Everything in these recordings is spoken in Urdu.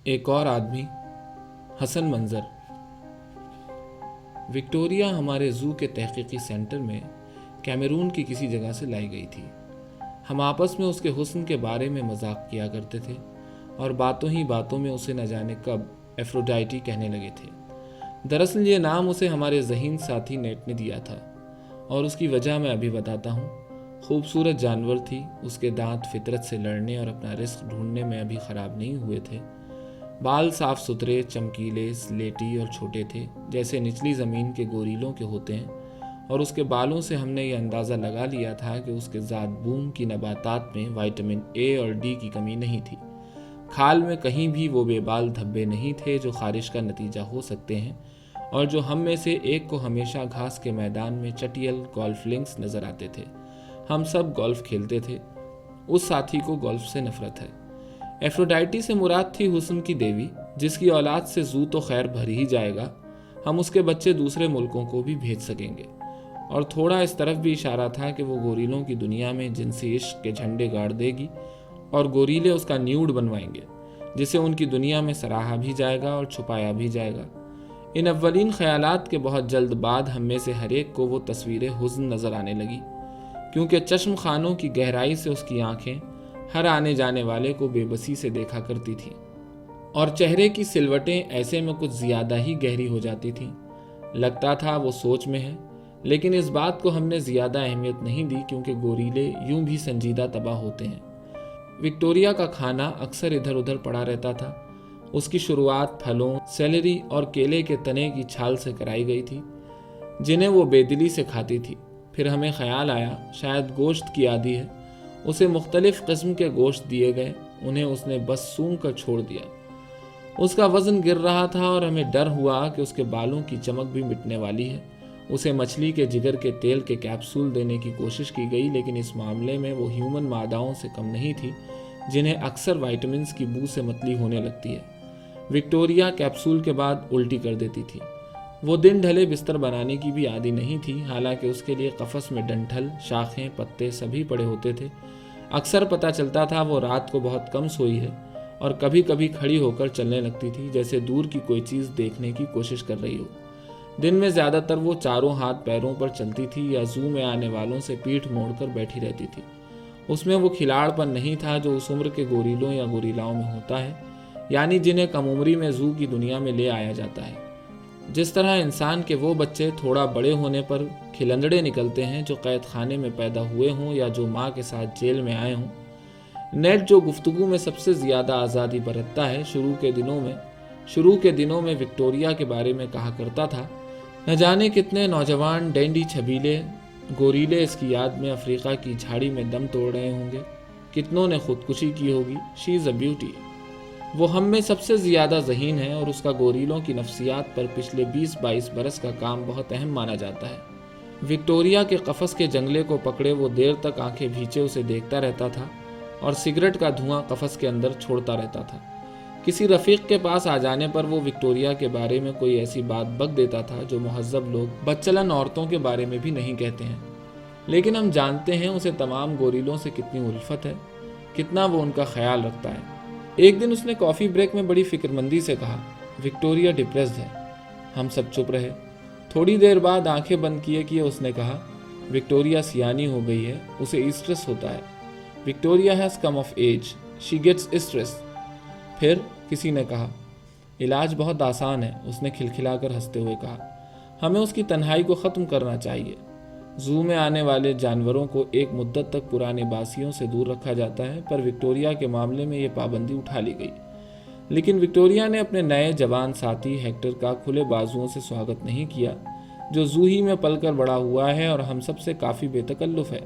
ایک اور آدمی، حسن منظر۔ وکٹوریا ہمارے زو کے تحقیقی سینٹر میں کیمرون کی کسی جگہ سے لائی گئی تھی۔ ہم آپس میں اس کے حسن کے بارے میں مذاق کیا کرتے تھے اور باتوں ہی باتوں میں اسے نہ جانے کب ایفروڈائٹی کہنے لگے تھے۔ دراصل یہ نام اسے ہمارے ذہین ساتھی نیٹ نے دیا تھا اور اس کی وجہ میں ابھی بتاتا ہوں۔ خوبصورت جانور تھی، اس کے دانت فطرت سے لڑنے اور اپنا رزق ڈھونڈنے میں ابھی خراب نہیں ہوئے تھے۔ بال صاف ستھرے، چمکیلے، سلیٹی اور چھوٹے تھے، جیسے نچلی زمین کے گوریلوں کے ہوتے ہیں، اور اس کے بالوں سے ہم نے یہ اندازہ لگا لیا تھا کہ اس کے ذات بوم کی نباتات میں وائٹامن اے اور ڈی کی کمی نہیں تھی۔ کھال میں کہیں بھی وہ بے بال دھبے نہیں تھے جو خارش کا نتیجہ ہو سکتے ہیں، اور جو ہم میں سے ایک کو ہمیشہ گھاس کے میدان میں چٹیل گولف لنکس نظر آتے تھے۔ ہم سب گولف کھیلتے تھے۔ اس ساتھی کو گولف سے نفرت ہے۔ ایفروڈائٹی سے مراد تھی حسن کی دیوی، جس کی اولاد سے زو تو خیر بھر ہی جائے گا، ہم اس کے بچے دوسرے ملکوں کو بھی بھیج سکیں گے۔ اور تھوڑا اس طرف بھی اشارہ تھا کہ وہ گوریلوں کی دنیا میں جنسی عشق کے جھنڈے گاڑ دے گی اور گوریلے اس کا نیوڈ بنوائیں گے، جسے ان کی دنیا میں سراہا بھی جائے گا اور چھپایا بھی جائے گا۔ ان اولین خیالات کے بہت جلد بعد ہم میں سے ہر ایک کو وہ تصویر حزن نظر آنے لگی، کیونکہ چشم خانوں کی گہرائی سے اس کی آنکھیں ہر آنے جانے والے کو بے بسی سے دیکھا کرتی تھیں، اور چہرے کی سلوٹیں ایسے میں کچھ زیادہ ہی گہری ہو جاتی تھیں۔ لگتا تھا وہ سوچ میں ہے، لیکن اس بات کو ہم نے زیادہ اہمیت نہیں دی، کیونکہ گوریلے یوں بھی سنجیدہ طبع ہوتے ہیں۔ وکٹوریا کا کھانا اکثر ادھر ادھر پڑا رہتا تھا۔ اس کی شروعات پھلوں، سیلری اور کیلے کے تنے کی چھال سے کرائی گئی تھی، جنہیں وہ بے دلی سے کھاتی تھی۔ پھر ہمیں خیال آیا شاید گوشت کی عادی ہے، اسے مختلف قسم کے گوشت دیے گئے، انہیں اس نے بس سونگھ کر چھوڑ دیا۔ اس کا وزن گر رہا تھا اور ہمیں ڈر ہوا کہ اس کے بالوں کی چمک بھی مٹنے والی ہے۔ اسے مچھلی کے جگر کے تیل کے کیپسول دینے کی کوشش کی گئی، لیکن اس معاملے میں وہ ہیومن ماداؤں سے کم نہیں تھی، جنہیں اکثر وائٹامنز کی بو سے متلی ہونے لگتی ہے۔ وکٹوریا کیپسول کے بعد الٹی کر دیتی تھی۔ وہ دن ڈھلے بستر بنانے کی بھی عادی نہیں تھی، حالانکہ اس کے لیے قفس میں ڈنٹھل، شاخیں، پتے سبھی پڑے ہوتے تھے۔ اکثر پتہ چلتا تھا وہ رات کو بہت کم سوئی ہے، اور کبھی کبھی کھڑی ہو کر چلنے لگتی تھی، جیسے دور کی کوئی چیز دیکھنے کی کوشش کر رہی ہو۔ دن میں زیادہ تر وہ چاروں ہاتھ پیروں پر چلتی تھی یا زو میں آنے والوں سے پیٹھ موڑ کر بیٹھی رہتی تھی۔ اس میں وہ کھلاڑ پن نہیں تھا جو اس عمر کے گوریلوں یا گوریلاؤں میں ہوتا ہے، یعنی جنہیں کم عمری میں زو کی دنیا میں لے آیا جاتا ہے۔ جس طرح انسان کے وہ بچے تھوڑا بڑے ہونے پر کھلندڑے نکلتے ہیں جو قید خانے میں پیدا ہوئے ہوں یا جو ماں کے ساتھ جیل میں آئے ہوں۔ نیٹ جو گفتگو میں سب سے زیادہ آزادی برتتا ہے، شروع کے دنوں میں وکٹوریا کے بارے میں کہا کرتا تھا، نہ جانے کتنے نوجوان ڈینڈی چھبیلے گوریلے اس کی یاد میں افریقہ کی جھاڑی میں دم توڑ رہے ہوں گے، کتنوں نے خودکشی کی ہوگی۔ شی از اے بیوٹی۔ وہ ہم میں سب سے زیادہ ذہین ہے، اور اس کا گوریلوں کی نفسیات پر پچھلے 20-22 برس کا کام بہت اہم مانا جاتا ہے۔ وکٹوریا کے قفس کے جنگلے کو پکڑے وہ دیر تک آنکھیں بھیچے اسے دیکھتا رہتا تھا، اور سگریٹ کا دھواں قفس کے اندر چھوڑتا رہتا تھا۔ کسی رفیق کے پاس آ جانے پر وہ وکٹوریا کے بارے میں کوئی ایسی بات بک دیتا تھا جو مہذب لوگ بدچلن عورتوں کے بارے میں بھی نہیں کہتے ہیں، لیکن ہم جانتے ہیں اسے تمام گوریلوں سے کتنی الفت ہے، کتنا وہ ان کا خیال رکھتا ہے۔ ایک دن اس نے کافی بریک میں بڑی فکر مندی سے کہا، وکٹوریا ڈپریسڈ ہے۔ ہم سب چپ رہے۔ تھوڑی دیر بعد آنکھیں بند کیے اس نے کہا، وکٹوریا سیانی ہو گئی ہے، اسے اسٹریس ہوتا ہے۔ Victoria has come of age, she gets stress. پھر کسی نے کہا، علاج بہت آسان ہے۔ اس نے کھلکھلا کر ہنستے ہوئے کہا، ہمیں اس کی تنہائی کو ختم کرنا چاہیے۔ زو میں آنے والے جانوروں کو ایک مدت تک پرانے باسیوں سے دور رکھا جاتا ہے، پر وکٹوریا کے معاملے میں یہ پابندی اٹھا لی گئی۔ لیکن وکٹوریا نے اپنے نئے جوان ساتھی ہیکٹر کا کھلے بازوؤں سے سواگت نہیں کیا، جو زو ہی میں پل کر بڑا ہوا ہے اور ہم سب سے کافی بے تکلف ہے۔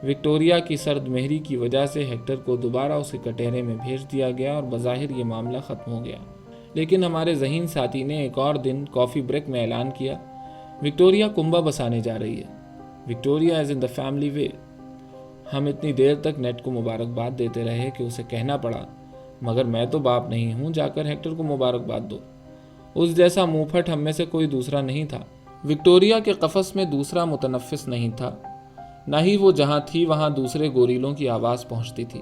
وکٹوریا کی سرد مہری کی وجہ سے ہیکٹر کو دوبارہ اسے کٹہرے میں بھیج دیا گیا اور بظاہر یہ معاملہ ختم ہو گیا۔ لیکن ہمارے ذہین ساتھی نے ایک اور دن کافی بریک میں اعلان کیا، وکٹوریا کنبہ بسانے جا رہی ہے۔ Victoria is in the family way. ہم اتنی دیر تک نیٹ کو مبارکباد دیتے رہے کہ اسے کہنا پڑا، مگر میں تو باپ نہیں ہوں، جا کر ہیکٹر کو مبارکباد دو۔ اس جیسا منہ پھٹ ہم میں سے کوئی دوسرا نہیں تھا۔ وکٹوریا کے قفس میں دوسرا متنفس نہیں تھا، نہ ہی وہ جہاں تھی وہاں دوسرے گوریلوں کی آواز پہنچتی تھی۔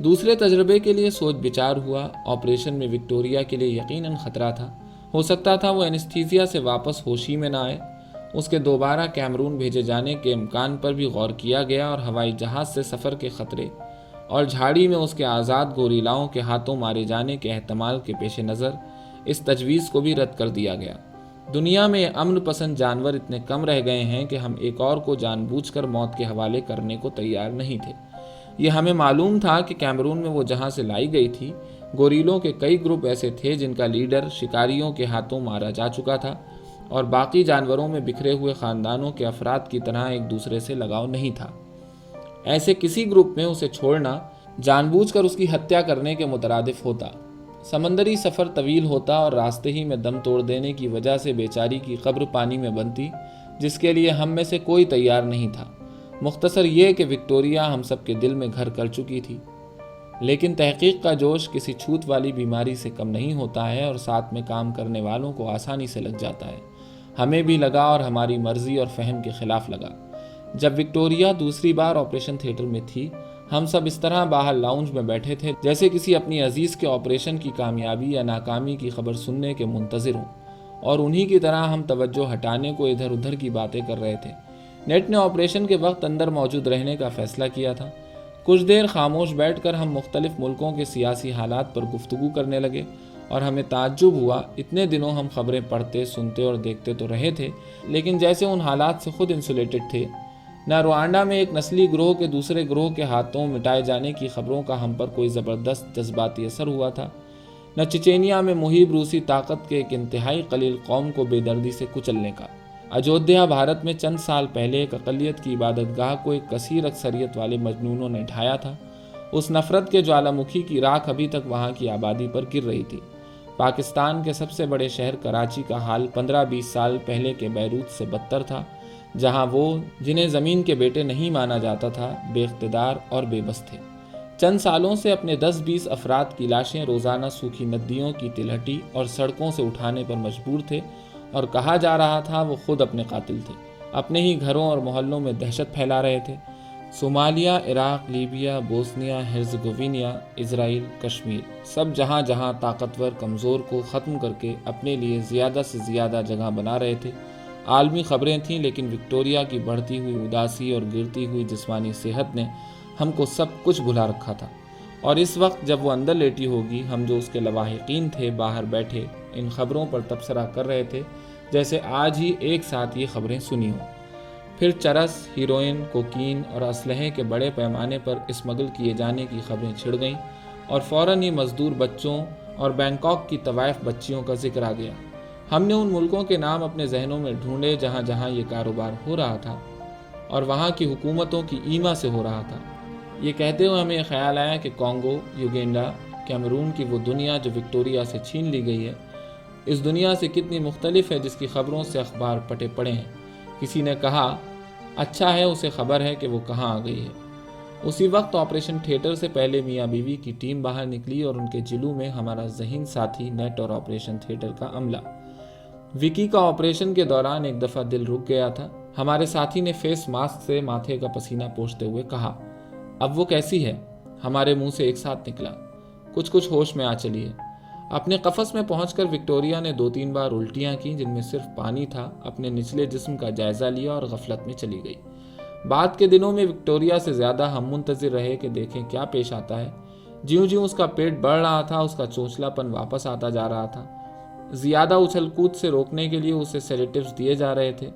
دوسرے تجربے کے لیے سوچ بچار ہوا۔ آپریشن میں وکٹوریا کے لیے یقیناً خطرہ تھا، ہو سکتا تھا وہ اینستھیزیا سے واپس ہوشی میں نہ آئے۔ اس کے دوبارہ کیمرون بھیجے جانے کے امکان پر بھی غور کیا گیا اور ہوائی جہاز سے سفر کے خطرے اور جھاڑی میں اس کے آزاد گوریلاؤں کے ہاتھوں مارے جانے کے احتمال کے پیش نظر اس تجویز کو بھی رد کر دیا گیا۔ دنیا میں امن پسند جانور اتنے کم رہ گئے ہیں کہ ہم ایک اور کو جان بوجھ کر موت کے حوالے کرنے کو تیار نہیں تھے۔ یہ ہمیں معلوم تھا کہ کیمرون میں وہ جہاں سے لائی گئی تھی، گوریلوں کے کئی گروپ ایسے تھے جن کا لیڈر شکاریوں کے ہاتھوں مارا جا چکا تھا اور باقی جانوروں میں بکھرے ہوئے خاندانوں کے افراد کی طرح ایک دوسرے سے لگاؤ نہیں تھا۔ ایسے کسی گروپ میں اسے چھوڑنا جان بوجھ کر اس کی ہتیا کرنے کے مترادف ہوتا۔ سمندری سفر طویل ہوتا اور راستے ہی میں دم توڑ دینے کی وجہ سے بیچاری کی قبر پانی میں بنتی، جس کے لیے ہم میں سے کوئی تیار نہیں تھا۔ مختصر یہ کہ وکٹوریا ہم سب کے دل میں گھر کر چکی تھی۔ لیکن تحقیق کا جوش کسی چھوت والی بیماری سے کم نہیں ہوتا ہے اور ساتھ میں کام کرنے والوں کو آسانی سے لگ جاتا ہے۔ ہمیں بھی لگا اور ہماری مرضی اور فہم کے خلاف لگا۔ جب وکٹوریا دوسری بار آپریشن تھیٹر میں تھی، ہم سب اس طرح باہر لاؤنج میں بیٹھے تھے جیسے کسی اپنی عزیز کے آپریشن کی کامیابی یا ناکامی کی خبر سننے کے منتظر ہوں، اور انہی کی طرح ہم توجہ ہٹانے کو ادھر ادھر کی باتیں کر رہے تھے۔ نیٹ نے آپریشن کے وقت اندر موجود رہنے کا فیصلہ کیا تھا۔ کچھ دیر خاموش بیٹھ کر ہم مختلف ملکوں کے سیاسی حالات پر گفتگو کرنے لگے، اور ہمیں تعجب ہوا اتنے دنوں ہم خبریں پڑھتے، سنتے اور دیکھتے تو رہے تھے، لیکن جیسے ان حالات سے خود انسولیٹڈ تھے۔ نہ روانڈا میں ایک نسلی گروہ کے دوسرے گروہ کے ہاتھوں مٹائے جانے کی خبروں کا ہم پر کوئی زبردست جذباتی اثر ہوا تھا، نہ چچینیا میں مہیب روسی طاقت کے ایک انتہائی قلیل قوم کو بے دردی سے کچلنے کا۔ اجودھیا بھارت میں چند سال پہلے ایک اقلیت کی عبادت گاہ کو ایک کثیر اکثریت والے مجنونوں نے ڈھایا تھا۔ اس نفرت کے جوالا مکھی کی راکھ ابھی تک وہاں کی آبادی پر گر رہی تھی۔ پاکستان کے سب سے بڑے شہر کراچی کا حال 15-20 سال پہلے کے بیروت سے بدتر تھا، جہاں وہ جنہیں زمین کے بیٹے نہیں مانا جاتا تھا بے اقتدار اور بے بس تھے۔ چند سالوں سے اپنے 10-20 افراد کی لاشیں روزانہ سوکھی ندیوں کی تلہٹی اور سڑکوں سے اٹھانے پر مجبور تھے، اور کہا جا رہا تھا وہ خود اپنے قاتل تھے۔ اپنے ہی گھروں اور محلوں میں دہشت پھیلا رہے تھے۔ صومالیہ، عراق، لیبیا، بوسنیا ہرزیگوینیا، اسرائیل، کشمیر، سب جہاں جہاں طاقتور کمزور کو ختم کر کے اپنے لیے زیادہ سے زیادہ جگہ بنا رہے تھے۔ عالمی خبریں تھیں، لیکن وکٹوریا کی بڑھتی ہوئی اداسی اور گرتی ہوئی جسمانی صحت نے ہم کو سب کچھ بھلا رکھا تھا، اور اس وقت جب وہ اندر لیٹی ہوگی، ہم جو اس کے لواحقین تھے باہر بیٹھے ان خبروں پر تبصرہ کر رہے تھے جیسے آج ہی ایک ساتھ یہ خبریں سنی ہوں۔ پھر چرس، ہیروئن، کوکین اور اسلحے کے بڑے پیمانے پر اسمگل کیے جانے کی خبریں چھڑ گئیں، اور فوراً ہی مزدور بچوں اور بینکاک کی طوائف بچیوں کا ذکر آ گیا۔ ہم نے ان ملکوں کے نام اپنے ذہنوں میں ڈھونڈے جہاں جہاں یہ کاروبار ہو رہا تھا اور وہاں کی حکومتوں کی ایما سے ہو رہا تھا۔ یہ کہتے ہوئے ہمیں خیال آیا کہ کانگو، یوگینڈا، کیمرون کی وہ دنیا جو وکٹوریا سے چھین لی گئی ہے، اس دنیا سے کتنی مختلف ہے جس کی خبروں سے اخبار پٹے پڑے ہیں۔ کسی نے کہا، اچھا ہے اسے خبر ہے کہ وہ کہاں آ گئی ہے۔ اسی وقت آپریشن تھیٹر سے پہلے میاں بیوی کی ٹیم باہر نکلی اور ان کے جلو میں ہمارا ذہین ساتھی نیٹ اور آپریشن تھیٹر کا عملہ۔ وکی کا آپریشن کے دوران ایک دفعہ دل رک گیا تھا۔ ہمارے ساتھی نے فیس ماسک سے ماتھے کا پسینہ پوچھتے ہوئے کہا، اب وہ کیسی ہے؟ ہمارے منہ سے ایک ساتھ نکلا، کچھ ہوش میں آ چلی ہے۔ اپنے قفس میں پہنچ کر وکٹوریا نے 2-3 بار الٹیاں کی جن میں صرف پانی تھا، اپنے نچلے جسم کا جائزہ لیا اور غفلت میں چلی گئی۔ بعد کے دنوں میں وکٹوریا سے زیادہ ہم منتظر رہے کہ دیکھیں کیا پیش آتا ہے۔ جیوں جیوں اس کا پیٹ بڑھ رہا تھا، اس کا چونچلا پن واپس آتا جا رہا تھا۔ زیادہ اچھل کود سے روکنے کے لیے اسے سیڈیٹیوز دیے جا رہے تھے۔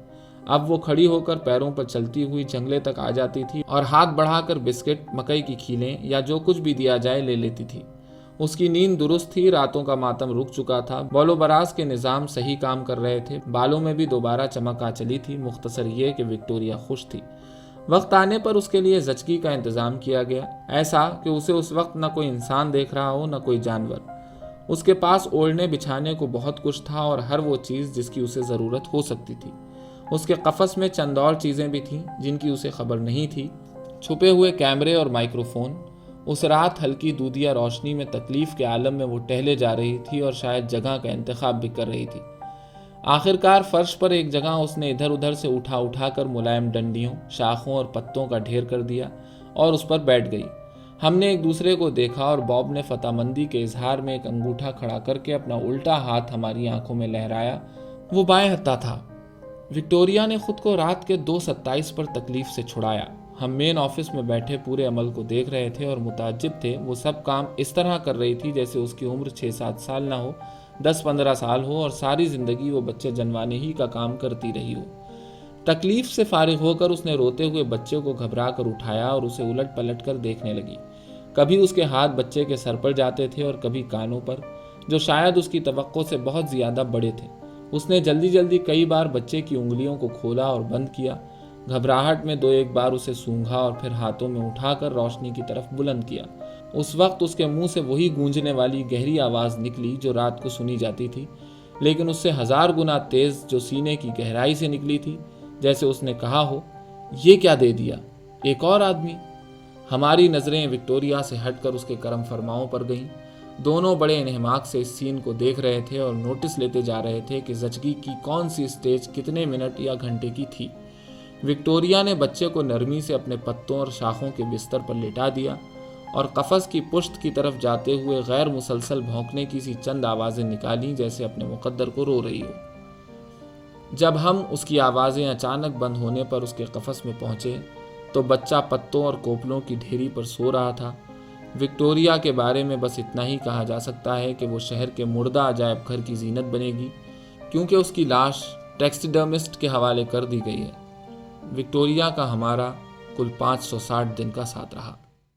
اب وہ کھڑی ہو کر پیروں پر چلتی ہوئی جنگلے تک آ جاتی تھی اور ہاتھ بڑھا کر بسکٹ، مکئی کی کھیلیں یا جو کچھ بھی دیا جائے لے لیتی تھی۔ اس کی نیند درست تھی، راتوں کا ماتم رک چکا تھا، بول و براز کے نظام صحیح کام کر رہے تھے، بالوں میں بھی دوبارہ چمک آ چلی تھی۔ مختصر یہ کہ وکٹوریا خوش تھی۔ وقت آنے پر اس کے لیے زچگی کا انتظام کیا گیا، ایسا کہ اسے اس وقت نہ کوئی انسان دیکھ رہا ہو نہ کوئی جانور۔ اس کے پاس اوڑھنے بچھانے کو بہت کچھ تھا اور ہر وہ چیز جس کی اسے ضرورت ہو سکتی تھی۔ اس کے قفس میں چند اور چیزیں بھی تھیں جن کی اسے خبر نہیں تھی، چھپے ہوئے کیمرے اور مائکروفون۔ اس رات ہلکی دودھیا روشنی میں تکلیف کے عالم میں وہ ٹہلے جا رہی تھی اور شاید جگہ کا انتخاب بھی کر رہی تھی۔ آخرکار فرش پر ایک جگہ اس نے ادھر ادھر سے اٹھا کر ملائم ڈنڈیوں، شاخوں اور پتوں کا ڈھیر کر دیا اور اس پر بیٹھ گئی۔ ہم نے ایک دوسرے کو دیکھا اور باب نے فتح مندی کے اظہار میں ایک انگوٹھا کھڑا کر کے اپنا الٹا ہاتھ ہماری آنکھوں میں لہرایا۔ وہ بائیں ہتھا تھا۔ وکٹوریا نے خود کو رات کے 2:27 پر تکلیف سے چھڑایا۔ ہم مین آفس میں بیٹھے پورے عمل کو دیکھ رہے تھے اور متعجب تھے۔ وہ سب کام اس طرح کر رہی تھی جیسے اس کی عمر 6-7 سال نہ ہو، 10-15 سال ہو اور ساری زندگی وہ بچے جنوانے ہی کا کام کرتی رہی ہو۔ تکلیف سے فارغ ہو کر اس نے روتے ہوئے بچے کو گھبرا کر اٹھایا اور اسے الٹ پلٹ کر دیکھنے لگی۔ کبھی اس کے ہاتھ بچے کے سر پر جاتے تھے اور کبھی کانوں پر، جو شاید اس کی توقع سے بہت زیادہ بڑے تھے۔ اس نے جلدی جلدی کئی بار بچے کی انگلیوں کو کھولا اور بند کیا، گھبراہٹ میں 2-1 بار اسے سونگھا اور پھر ہاتھوں میں اٹھا کر روشنی کی طرف بلند کیا۔ اس وقت اس کے منہ سے وہی گونجنے والی گہری آواز نکلی جو رات کو سنی جاتی تھی، لیکن اس سے 1000 گنا تیز، جو سینے کی گہرائی سے نکلی تھی، جیسے اس نے کہا ہو، یہ کیا دے دیا، ایک اور آدمی۔ ہماری نظریں وکٹوریا سے ہٹ کر اس کے کرم فرماؤں پر گئیں۔ دونوں بڑے انہماک سے اس سین کو دیکھ رہے تھے اور نوٹس لیتے جا رہے تھے کہ زچگی کی کون سی سٹیج کتنے منٹ یا گھنٹے کی تھی۔ وکٹوریا نے بچے کو نرمی سے اپنے پتوں اور شاخوں کے بستر پر لٹا دیا اور قفس کی پشت کی طرف جاتے ہوئے غیر مسلسل بھونکنے کی سی چند آوازیں نکالیں جیسے اپنے مقدر کو رو رہی ہو۔ جب ہم اس کی آوازیں اچانک بند ہونے پر اس کے قفس میں پہنچے تو بچہ پتوں اور کوپلوں کی ڈھیری پر سو رہا تھا۔ وکٹوریا کے بارے میں بس اتنا ہی کہا جا سکتا ہے کہ وہ شہر کے مردہ عجائب گھر کی زینت بنے گی، کیونکہ اس کی لاش ٹیکسیڈرمسٹ کے حوالے کر دی گئی ہے۔ وکٹوریا کا ہمارا کل 560 دن کا ساتھ رہا۔